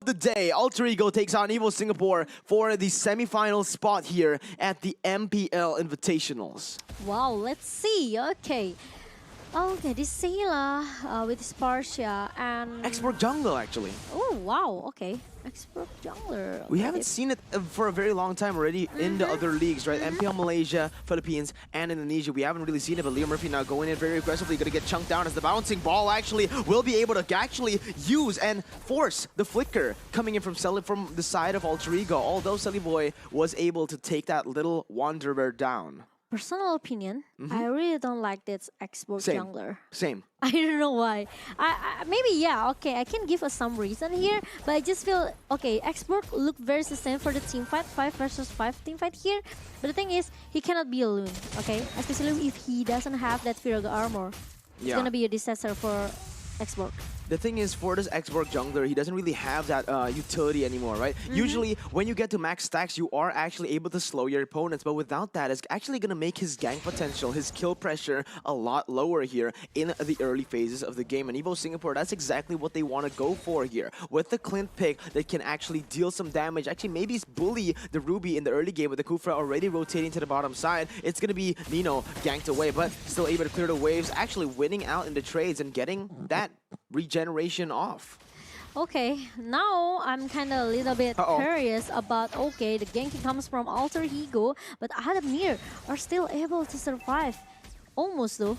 The day, Alter Ego takes on EVOS Singapore for the semi-final spot here at the MPL Invitationals. Wow, let's see. Okay. Okay, this Sailor with Spartia and... Export jungle, actually. Oh, wow. Okay. Export jungler. We haven't seen it for a very long time already in the other leagues, right? MPL Malaysia, Philippines, and Indonesia. We haven't really seen it, but Leo Murphy now going in very aggressively, going to get chunked down as the bouncing ball actually will be able to actually use and force the flicker coming in from the side of Alter Ego, although Selly Boy was able to take that little wanderer down. Personal opinion, I really don't like this export jungler. Same. I don't know why. Maybe, yeah, okay, I can give us some reason here, but I just feel, okay, export look very sustained for the team fight, 5 versus 5 team fight here. But the thing is, he cannot be alone, okay? Especially if he doesn't have that Viraga armor. It's gonna be a disaster for export. The thing is, for this X-Borg jungler, he doesn't really have that utility anymore, right? Usually, when you get to max stacks, you are actually able to slow your opponents, but without that, it's actually going to make his gank potential, his kill pressure a lot lower here in the early phases of the game. And EVOS Singapore, that's exactly what they want to go for here. With the Clint pick that can actually deal some damage, actually maybe bully the Ruby in the early game with the Kufra already rotating to the bottom side. It's going to be Nino ganked away, but still able to clear the waves, actually winning out in the trades and getting that regeneration off. Okay, now I'm kind of a little bit curious about, okay, the ganking comes from Alter Ego, but Adamir are still able to survive. Almost though.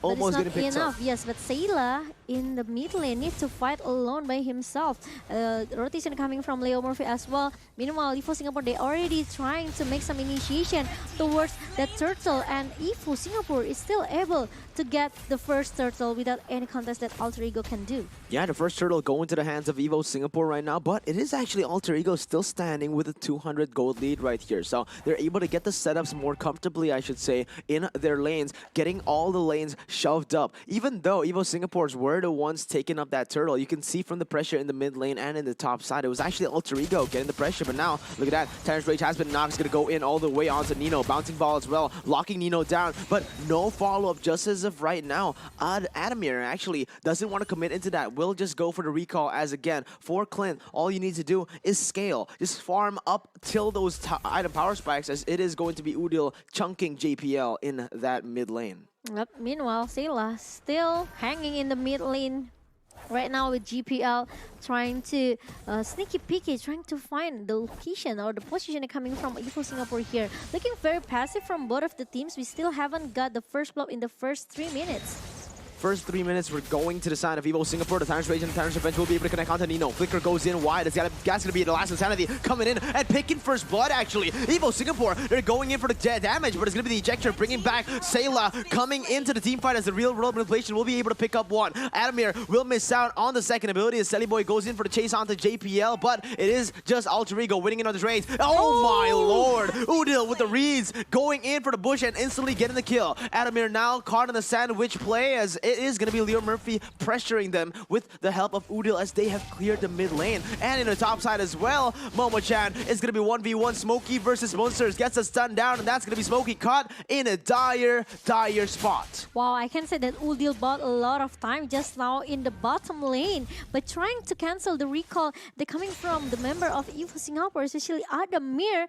Almost getting picked enough, up. yes, but Sayla in the mid lane needs to fight alone by himself. Rotation coming from Leo Murphy as well. Meanwhile, EVOS Singapore, they already trying to make some initiation towards that turtle, and EVOS Singapore is still able to get the first turtle without any contest that Alter Ego can do. Yeah, the first turtle going to the hands of EVOS Singapore right now, but it is actually Alter Ego still standing with a 200 gold lead right here. So they're able to get the setups more comfortably, I should say, in their lanes, getting all the lanes shoved up. Even though EVOS Singapore's were the ones taking up that turtle, you can see from the pressure in the mid lane and in the top side, it was actually Alter Ego getting the pressure. But now, look at that, Terrence Rage has been knocked. He's going to go in all the way onto Nino, bouncing ball as well, locking Nino down, but no follow-up just as of right now. Adamir actually doesn't want to commit into that, will just go for the recall, as again, for Clint, all you need to do is scale. Just farm up till those item power spikes, as it is going to be Udil chunking JPL in that mid lane. Yep. Meanwhile, Sayla still hanging in the mid lane right now with GPL, trying to sneaky peeky, trying to find the location or the position coming from EVOS Singapore here. Looking very passive from both of the teams. We still haven't got the first blow in the first 3 minutes. First 3 minutes, we're going to the side of EVOS Singapore. The Tyrant's Rage and the Tyrant's Revenge will be able to connect onto Nino. Flicker goes in wide. That's going to be the last Insanity coming in and picking first blood, actually. EVOS Singapore, they're going in for the damage, but it's going to be the ejector bringing back Sayla coming into the team fight as the real world manipulation will be able to pick up one. Adamir will miss out on the second ability as Selly Boy goes in for the chase onto JPL, but it is just Alter Ego winning in on this raid. Oh my lord! Udil with the reads going in for the bush and instantly getting the kill. Adamir now caught in the sandwich play, as it is going to be Leo Murphy pressuring them with the help of Udil as they have cleared the mid lane. And in the top side as well, Momo-chan is going to be 1v1 Smokey versus Monsters. Gets a stun down, and that's going to be Smokey caught in a dire spot. Wow, I can say that Udil bought a lot of time just now in the bottom lane by trying to cancel the recall that coming from the member of EVOS Singapore, especially Adamir.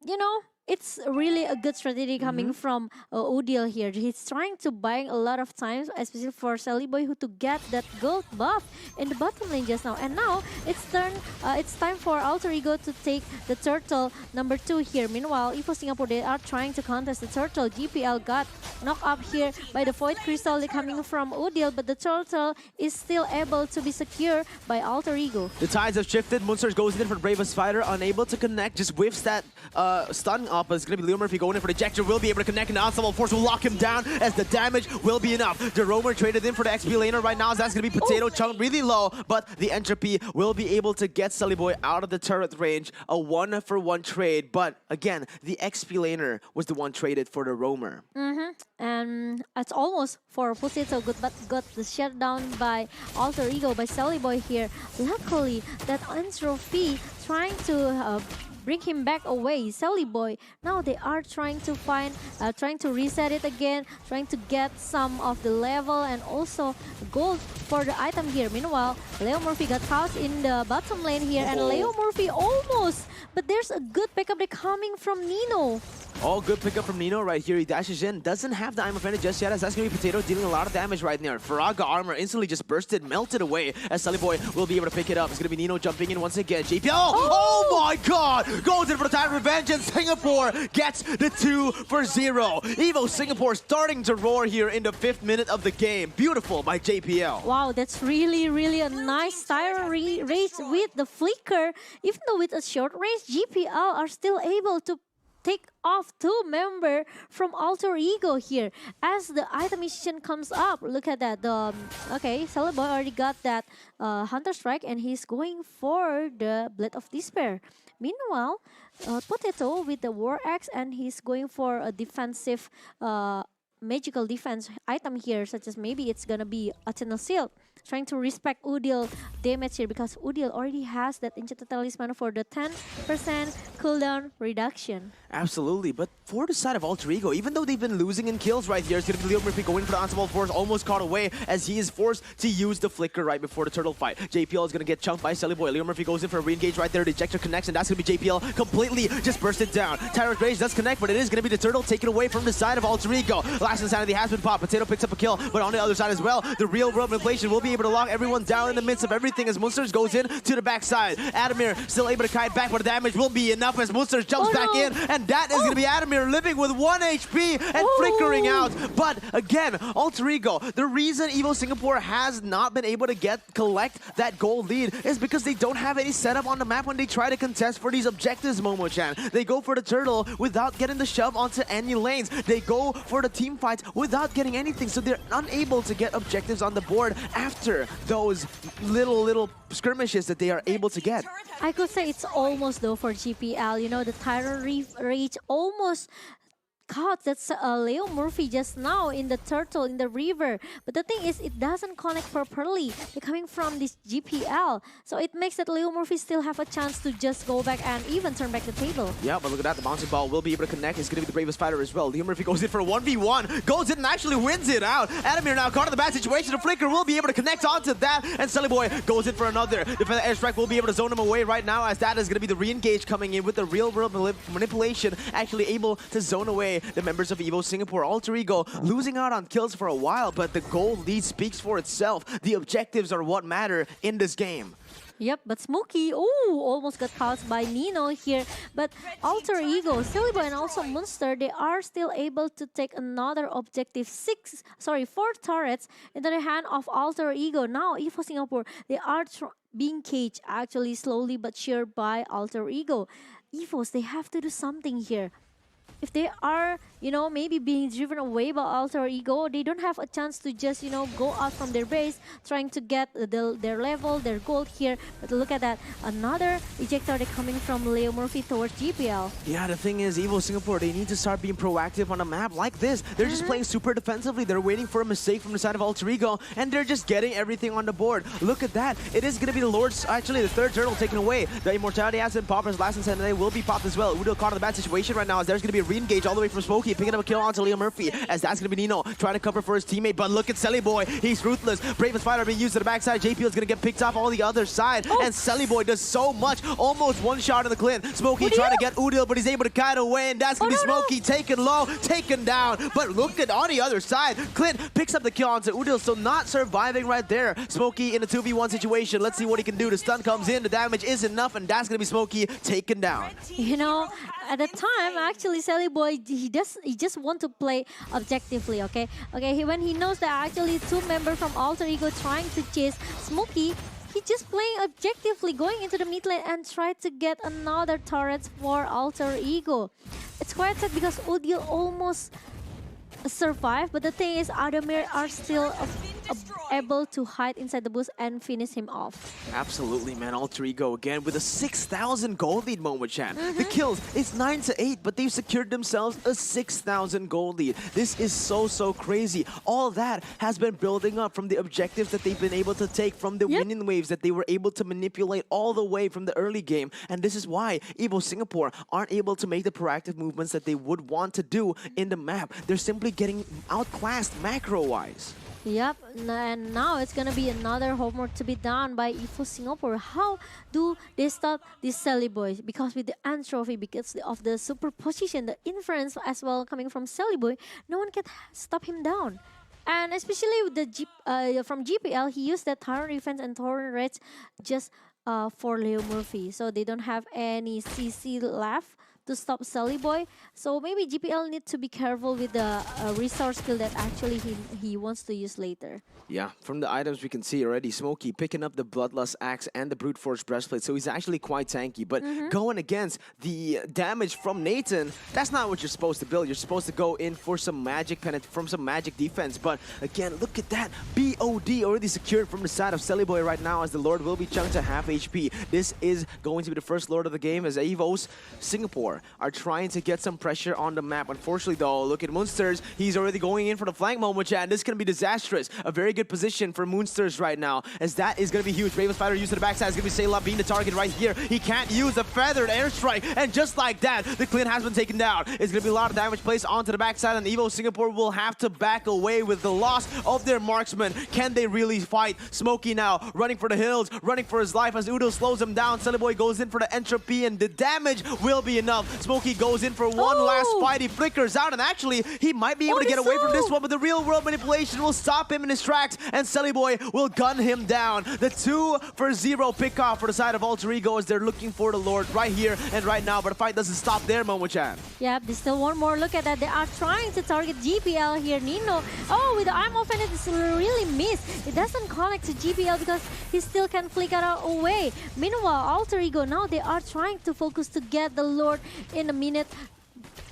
You know, it's really a good strategy coming from Udil here. He's trying to buy a lot of time, especially for Selly Boy, who to get that gold buff in the bottom lane just now. And now it's time for Alter Ego to take the turtle number 2 here. Meanwhile, EVOS Singapore, they are trying to contest the turtle. GPL got knocked up here by the Void Crystal coming from Udil, but the turtle is still able to be secured by Alter Ego. The tides have shifted. Monsters goes in for the Bravest Fighter, unable to connect, just whiffs that stun up. It's going to be Leo Murphy going in for the ejector, will be able to connect, and the Unstoppable Force will lock him down as the damage will be enough. The Roamer traded in for the XP laner right now, as that's going to be Potato Chunk really low, but the Entropy will be able to get Selly Boy out of the turret range. A 1-for-1 trade, but again, the XP laner was the one traded for the Roamer. And it's almost for Potato Good, but got the shutdown by Alter Ego, by Selly Boy here. Luckily, that Entropy trying to bring him back away. Sally Boy. Now they are trying to find, trying to reset it again, trying to get some of the level and also gold for the item here. Meanwhile, Leo Murphy got caught in the bottom lane here, and Leo Murphy almost, but there's a good pickup there coming from Nino. Oh, good pickup from Nino right here. He dashes in. Doesn't have the Iron Offender just yet, as that's going to be Potato dealing a lot of damage right there. Faraga armor instantly just bursted, melted away, as Sully Boy will be able to pick it up. It's going to be Nino jumping in once again. JPL, oh my god! Goes in for the time revenge, and Singapore gets the 2-0. EVO Singapore starting to roar here in the 5th minute of the game. Beautiful by JPL. Wow, that's really, really a nice Tyron race with the flicker. Even though with a short race, GPL are still able to take off 2 members from Alter Ego here. As the item mission comes up, look at that. Okay, Sully Boy already got that Hunter Strike, and he's going for the Blade of Despair. Meanwhile, Potato with the War Axe, and he's going for a defensive magical defense item here, such as maybe it's gonna be Eternal Shield. Trying to respect Udil damage here because Udil already has that Enchanted Talisman for the 10% cooldown reduction. Absolutely, but for the side of Alter Ego, even though they've been losing in kills right here, it's going to be Leo Murphy going for the Unstoppable Force, almost caught away as he is forced to use the Flicker right before the turtle fight. JPL is going to get chunked by Sully Boy. Leo Murphy goes in for a re-engage right there. The ejector connects, and that's going to be JPL completely just bursted down. Tyrant Rage does connect, but it is going to be the turtle taken away from the side of Alter Ego. Last Insanity has been popped. Potato picks up a kill, but on the other side as well, the real world manipulation will be able to lock everyone down in the midst of everything as Munsters goes in to the backside. Adamir still able to kite back, but the damage will be enough as Munsters jumps back in, and that is going to be Adamir living with 1 HP and flickering out. But again, Alter Ego, the reason EVO Singapore has not been able to collect that gold lead is because they don't have any setup on the map when they try to contest for these objectives, Momo-chan. They go for the turtle without getting the shove onto any lanes. They go for the team fights without getting anything, so they're unable to get objectives on the board after those little skirmishes that they are able to get. I could say it's almost though for GPL. You know, the Tyrant Rage almost caught that's Leo Murphy just now in the turtle in the river, but the thing is it doesn't connect properly. They're coming from this GPL, so it makes that Leo Murphy still have a chance to just go back and even turn back the table. Yeah, but look at that, the bouncing ball will be able to connect. It's going to be the bravest fighter as well. Leo Murphy goes in for a 1v1, goes in and actually wins it out. Adamir now caught in the bad situation. The Flicker will be able to connect onto that, and Sully Boy goes in for another. Defender airstrike will be able to zone him away right now, as that is going to be the re-engage coming in with the real world manipulation, actually able to zone away the members of EVO Singapore. Alter Ego losing out on kills for a while, but the gold lead speaks for itself. The objectives are what matter in this game. Yep, but Smokey, almost got caught by Nino here. But Alter Ego, Silly Boy, and also Munster, they are still able to take another objective. 4 turrets into the hand of Alter Ego. Now, EVO Singapore, they are being caged actually slowly but sure by Alter Ego. EVOs, they have to do something here. If they are, maybe being driven away by Alter Ego, they don't have a chance to just, go out from their base, trying to get their level, their gold here. But look at that, another ejector coming from Leo Murphy towards GPL. Yeah, the thing is, EVO Singapore, they need to start being proactive on a map like this. They're just playing super defensively. They're waiting for a mistake from the side of Alter Ego, and they're just getting everything on the board. Look at that. It is going to be the Lord's, actually, the 3rd turtle taken away. The Immortality has been popped, as last Insanity will be popped as well. Udil caught in the bad situation right now, as there's going to be a re-engage all the way from Smokey, picking up a kill onto Leo Murphy, as that's going to be Nino trying to cover for his teammate. But look at Sully Boy, he's ruthless. Bravest fighter being used to the backside. JPL is going to get picked off on the other side, and Sully Boy does so much, almost one shot in the Clint. Smokey trying to get Udil, but he's able to kite away, and that's going to be Smokey taken low, taken down. But look at on the other side, Clint picks up the kill onto Udil, so not surviving right there. Smokey in a 2v1 situation. Let's see what he can do. The stun comes in, the damage is enough, and that's going to be Smokey taken down. At the time, actually, Sally Boy, he just want to play objectively, okay? When he knows that actually 2 members from Alter Ego trying to chase Smokey, he just playing objectively, going into the mid lane and try to get another turret for Alter Ego. It's quite sad because Udil almost survived, but the thing is, Adamir are still able to hide inside the bush and finish him off. Absolutely, man. Alter Ego again with a 6,000 gold lead, Momo-chan. The kills, it's 9-8, but they've secured themselves a 6,000 gold lead. This is so crazy. All that has been building up from the objectives that they've been able to take, from the winning waves that they were able to manipulate all the way from the early game. And this is why EVOS Singapore aren't able to make the proactive movements that they would want to do in the map. They're simply getting outclassed macro-wise. Yep, and now it's gonna be another homework to be done by EVOS Singapore. How do they stop these Sally Boys? Because with the end trophy, because of the superposition, the inference as well coming from Sally Boy, no one can stop him down. And especially with the from GPL, he used that Torrent Defense and Torrent Rage just for Leo Murphy. So they don't have any CC left to stop Sally Boy. So maybe GPL need to be careful with the resource skill that actually he wants to use later. Yeah, from the items we can see already, Smokey picking up the Bloodlust Axe and the Brute Force Breastplate, so he's actually quite tanky. But going against the damage from Nathan, that's not what you're supposed to build. You're supposed to go in for some magic from some magic defense. But again, look at that. BOD already secured from the side of Sally Boy right now, as the Lord will be chunked to half HP. This is going to be the first Lord of the game, as EVOS Singapore are trying to get some pressure on the map. Unfortunately, though, look at Moonsters. He's already going in for the flank, Momo-chan. This is going to be disastrous. A very good position for Moonsters right now, as that is going to be huge. Raven Spider used to the backside is going to be Sayla being the target right here. He can't use the feathered airstrike, and just like that, the Clint has been taken down. It's going to be a lot of damage placed onto the backside, and EVOS Singapore will have to back away with the loss of their marksman. Can they really fight? Smokey now running for the hills, running for his life as Udo slows him down. Sally Boy goes in for the entropy, and the damage will be enough. Smokey goes in for one last fight. He flickers out, and actually, he might be able to get away from this one, but the real world manipulation will stop him in his tracks, and Sally Boy will gun him down. The 2-for-0 pick-off for the side of Alter Ego, as they're looking for the Lord right here and right now, but the fight doesn't stop there, Momo-chan. Yep, they still want more. Look at that. They are trying to target GPL here. Nino, with the arm offense, it's really missed. It doesn't connect to GPL because he still can flicker out away. Meanwhile, Alter Ego, now they are trying to focus to get the Lord in a minute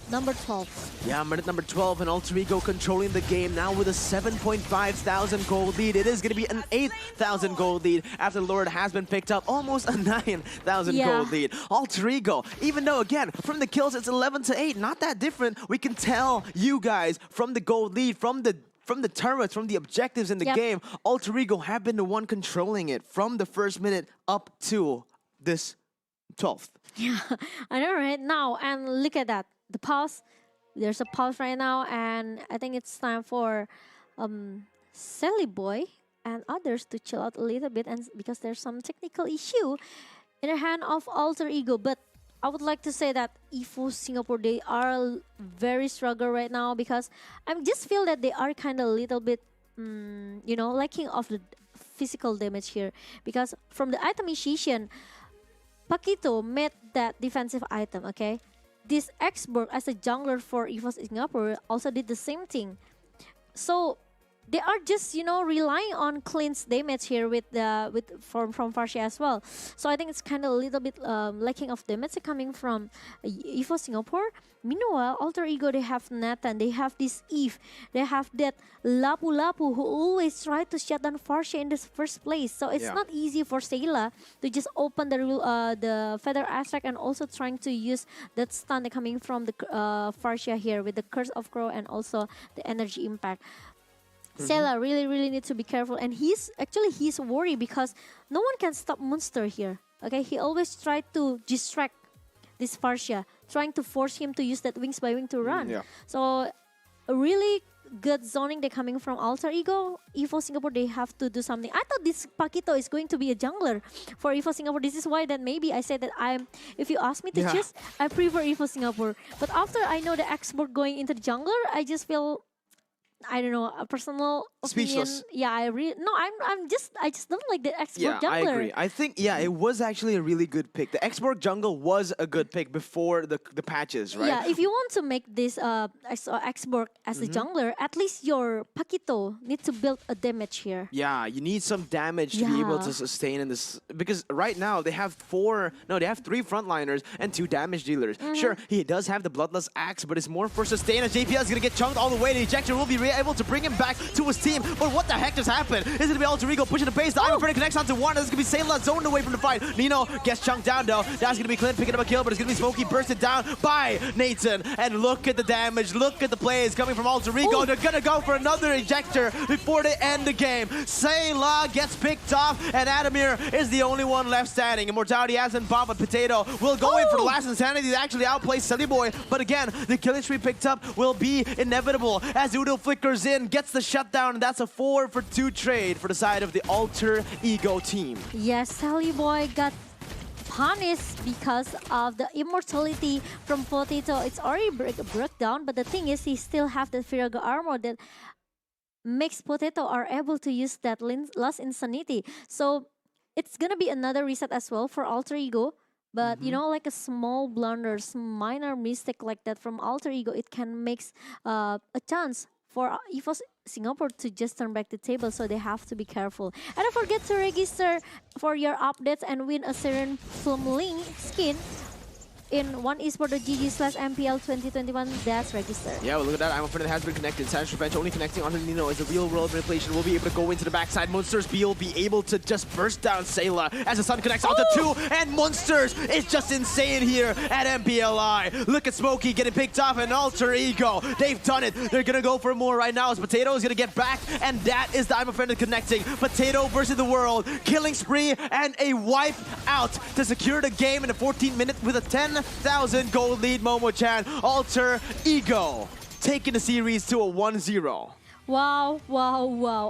number 12. Yeah, minute number 12, and Alter Ego controlling the game now with a 7.5 thousand gold lead. It is going to be an 8,000 gold lead after the Lord has been picked up. Almost a 9,000 gold lead. Alter Ego, even though, again, from the kills, it's 11-8. Not that different. We can tell you guys from the gold lead, from the turrets, from the objectives in the game, Alter Ego have been the one controlling it from the first minute up to this 12th. Yeah, I know right now, and look at that. The pause, there's a pause right now, and I think it's time for Sally Boy and others to chill out a little bit, and because there's some technical issue in the hand of Alter Ego. But I would like to say that EVOS Singapore, they are very struggle right now, because I just feel that they are kind of a little bit, lacking of the physical damage here, because from the itemization, Paquito made that defensive item, okay? This Xborg as a jungler for EVOS Singapore also did the same thing. So they are just, relying on Clint's damage here from Farsia as well. So I think it's kind of a little bit lacking of damage coming from EVOS Singapore. Meanwhile, Alter Ego, they have Nathan, they have this Eve, they have that Lapu Lapu who always try to shut down Farsia in the first place. So it's not easy for Sayla to just open the Feather Aspect, and also trying to use that stun coming from the Farsia here with the Curse of Crow and also the Energy Impact. Sayla really needs to be careful, and he's worried because no one can stop Monster here. Okay, he always tried to distract this Farsia, trying to force him to use that Wings by Wing to run. So a really good zoning they're coming from Alter Ego. EVOS Singapore, they have to do something. I thought this Paquito is going to be a jungler for EVOS Singapore. This is why that maybe I said that if you ask me to choose, I prefer EVOS Singapore. But after I know the Xborg going into the jungler, I just feel, I don't know, a personal opinion. Speechless. Yeah, I just don't like the Xborg jungler. I agree. I think, it was actually a really good pick. The Xborg jungle was a good pick before the patches, right? Yeah, if you want to make this Xborg as a jungler, at least your Paquito need to build a damage here. Yeah, you need some damage to be able to sustain in this, because right now they have 3 frontliners and 2 damage dealers. Sure, he does have the Bloodlust Axe, but it's more for sustain, as JPL is going to get chunked all the way. The ejector will be actually able to bring him back to his team. But what the heck just happened? Is it going to be Alter Ego pushing the base? The Iron Freddy connects onto one. This is going to be Sayla zoned away from the fight. Nino gets chunked down though. That's going to be Clint picking up a kill, but it's going to be Smokey bursted down by Nathan. And look at the damage. Look at the plays coming from Alter Ego. They're going to go for another ejector before they end the game. Sayla gets picked off, and Adamir is the only one left standing. Immortality hasn't bombed, but Potato will go in for the last insanity to actually outplay Sunny Boy. But again, the killing streak picked up will be inevitable as Udo flickers in, gets the shutdown, and that's a 4-for-2 trade for the side of the Alter Ego team. Yes, Sally Boy got punished because of the immortality from Potato. It's already broke down, but the thing is, he still have the Firaga armor that makes Potato are able to use that last insanity. So it's gonna be another reset as well for Alter Ego. But you know, like a small blunders, minor mistake like that from Alter Ego, it can make a chance for EVOS Singapore to just turn back the table, so they have to be careful. And don't forget to register for your updates and win a Siren Film Link skin in oneesport.gg/MPL 2021. That's registered. Yeah, well, look at that. I'm a friend that has been connected. Savage Revenge only connecting onto Nino as a real world manipulation. Will be able to go into the backside. Monsters will be able to just burst down Sayla as the sun connects onto two. And Monsters is just insane here at MPLI. Look at Smokey getting picked off and Alter Ego. They've done it. They're going to go for more right now as Potato is going to get back. And that is the I'm a friend connecting. Potato versus the world. Killing spree and a wipe out to secure the game in the 14th minute with a 10,000 gold lead. Momo-chan, Alter Ego taking the series to a 1-0. Wow, wow, wow.